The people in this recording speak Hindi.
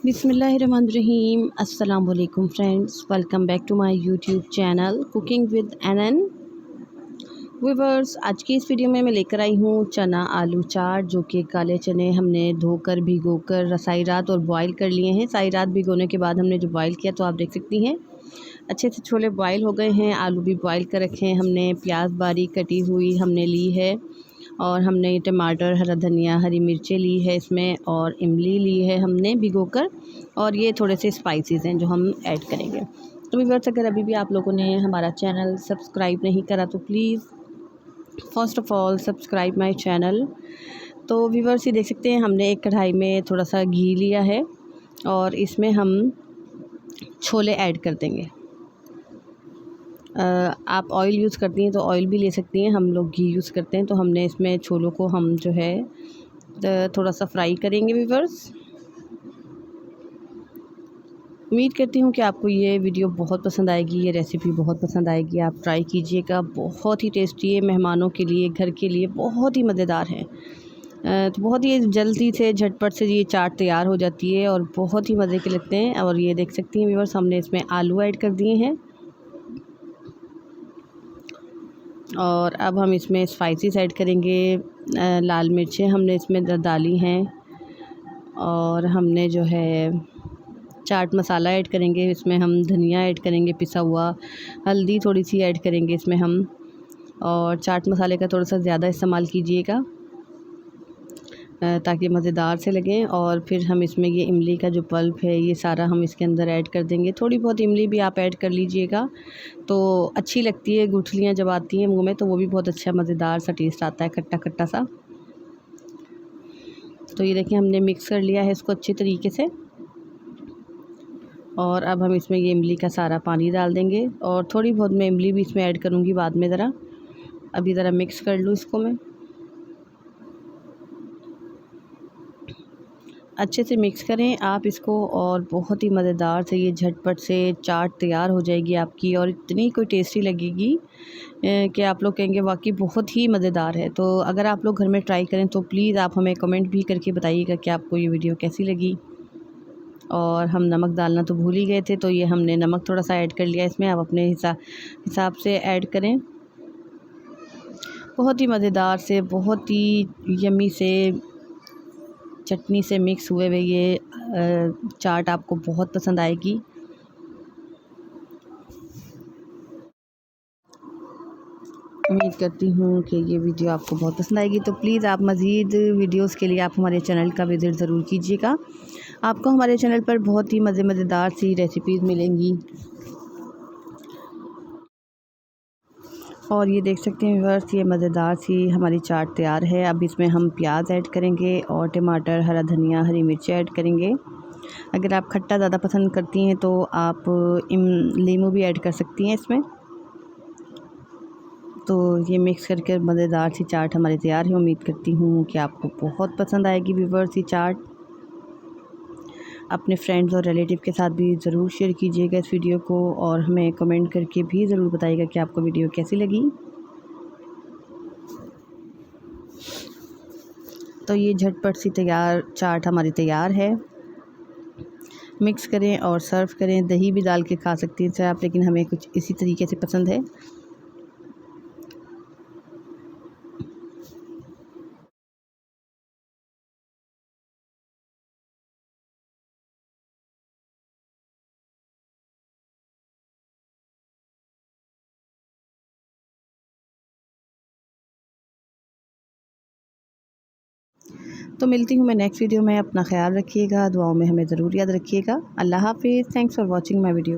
बिस्मिल्लाहिर्रहमानिर्रहीम। अस्सलाम वालेकुम friends, welcome back to my YouTube channel cooking with Anan. Viewers, आज की इस वीडियो में मैं लेकर आई हूँ चना आलू चाट, जो कि काले चने हमने धोकर भिगोकर सारी रात और बॉईल कर लिए हैं। सारी रात भिगोने के बाद हमने जो बॉईल किया तो आप देख सकती हैं अच्छे से छोले बॉईल हो गए हैं। आलू भी बॉईल कर रखे हैं हमने। प्याज बारीक कटी हुई हमने ली है, और हमने टमाटर, हरा धनिया, हरी मिर्चें ली है इसमें, और इमली ली है हमने भिगोकर। और ये थोड़े से स्पाइसेस हैं जो हम ऐड करेंगे। तो व्यूअर्स, अगर अभी भी आप लोगों ने हमारा चैनल सब्सक्राइब नहीं करा तो please first of all subscribe my channel. तो व्यूअर्स, ये देख सकते हैं हमने एक कढ़ाई में थोड़ा सा घी लिया है, और इसमें हम छोले ऐड कर देंगे। आप ऑयल यूज़ करती हैं तो ऑयल भी ले सकती हैं, हम लोग घी यूज़ करते हैं। तो हमने इसमें छोलों को हम जो है थोड़ा सा फ्राई करेंगे व्यूअर्स। उम्मीद करती हूँ कि आपको ये वीडियो बहुत पसंद आएगी, ये रेसिपी बहुत पसंद आएगी। आप ट्राई कीजिएगा, बहुत ही टेस्टी है। मेहमानों के लिए, घर के लिए बहुत ही मज़ेदार है। तो बहुत ही जल्दी से झटपट से ये चाट तैयार हो जाती है और बहुत ही मज़े के लगते हैं। और ये देख सकती हैं व्यूअर्स, हमने इसमें आलू ऐड कर दिए हैं, और अब हम इसमें स्पाइसेस ऐड करेंगे। लाल मिर्चें हमने इसमें डाली हैं, और हमने जो है चाट मसाला ऐड करेंगे। इसमें हम धनिया ऐड करेंगे पिसा हुआ, हल्दी थोड़ी सी ऐड करेंगे इसमें हम, और चाट मसाले का थोड़ा सा ज़्यादा इस्तेमाल कीजिएगा ताकि मज़ेदार से लगें। और फिर हम इसमें ये इमली का जो पल्प है ये सारा हम इसके अंदर ऐड कर देंगे। थोड़ी बहुत इमली भी आप ऐड कर लीजिएगा तो अच्छी लगती है। गुठलियाँ जब आती हैं मुंह में तो वो भी बहुत अच्छा मज़ेदार सा टेस्ट आता है, खट्टा खट्टा सा। तो ये देखिए, हमने मिक्स कर लिया है इसको अच्छे तरीके से, और अब हम इसमें ये इमली का सारा पानी डाल देंगे। और थोड़ी बहुत मैं इमली भी इसमें ऐड करूँगी बाद में ज़रा। अभी ज़रा मिक्स कर लूँ इसको मैं अच्छे से। मिक्स करें आप इसको, और बहुत ही मज़ेदार से ये झटपट से चाट तैयार हो जाएगी आपकी, और इतनी कोई टेस्टी लगेगी कि आप लोग कहेंगे वाकई बहुत ही मज़ेदार है। तो अगर आप लोग घर में ट्राई करें तो प्लीज़ आप हमें कमेंट भी करके बताइएगा कि आपको ये वीडियो कैसी लगी। और हम नमक डालना तो भूल ही गए थे, तो ये हमने नमक थोड़ा सा ऐड कर लिया इसमें। आप अपने हिसाब से ऐड करें। बहुत ही मज़ेदार से, बहुत ही यम्मी से चटनी से मिक्स हुए हुए ये चाट आपको बहुत पसंद आएगी। उम्मीद करती हूँ कि ये वीडियो आपको बहुत पसंद आएगी। तो प्लीज़ आप मज़ीद वीडियोस के लिए आप हमारे चैनल का विज़िट ज़रूर कीजिएगा। आपको हमारे चैनल पर बहुत ही मज़ेदार सी रेसिपीज़ मिलेंगी। और ये देख सकते हैं व्यूअर्स, ये मज़ेदार सी हमारी चाट तैयार है। अब इसमें हम प्याज ऐड करेंगे, और टमाटर, हरा धनिया, हरी मिर्ची ऐड करेंगे। अगर आप खट्टा ज़्यादा पसंद करती हैं तो आप नींबू भी ऐड कर सकती हैं इसमें। तो ये मिक्स करके मज़ेदार सी चाट हमारी तैयार है। उम्मीद करती हूँ कि आपको बहुत पसंद आएगी व्यूअर्स ये चाट। अपने फ्रेंड्स और रिलेटिव के साथ भी ज़रूर शेयर कीजिएगा इस वीडियो को, और हमें कमेंट करके भी ज़रूर बताइएगा कि आपको वीडियो कैसी लगी। तो ये झटपट सी तैयार चाट हमारी तैयार है। मिक्स करें और सर्व करें। दही भी डाल के खा सकती हैं आप, लेकिन हमें कुछ इसी तरीके से पसंद है। तो मिलती हूँ मैं नेक्स्ट वीडियो में। अपना ख्याल रखिएगा, दुआओं में हमें ज़रूर याद रखिएगा। अल्लाह हाफ़िज़। Thanks for watching my video.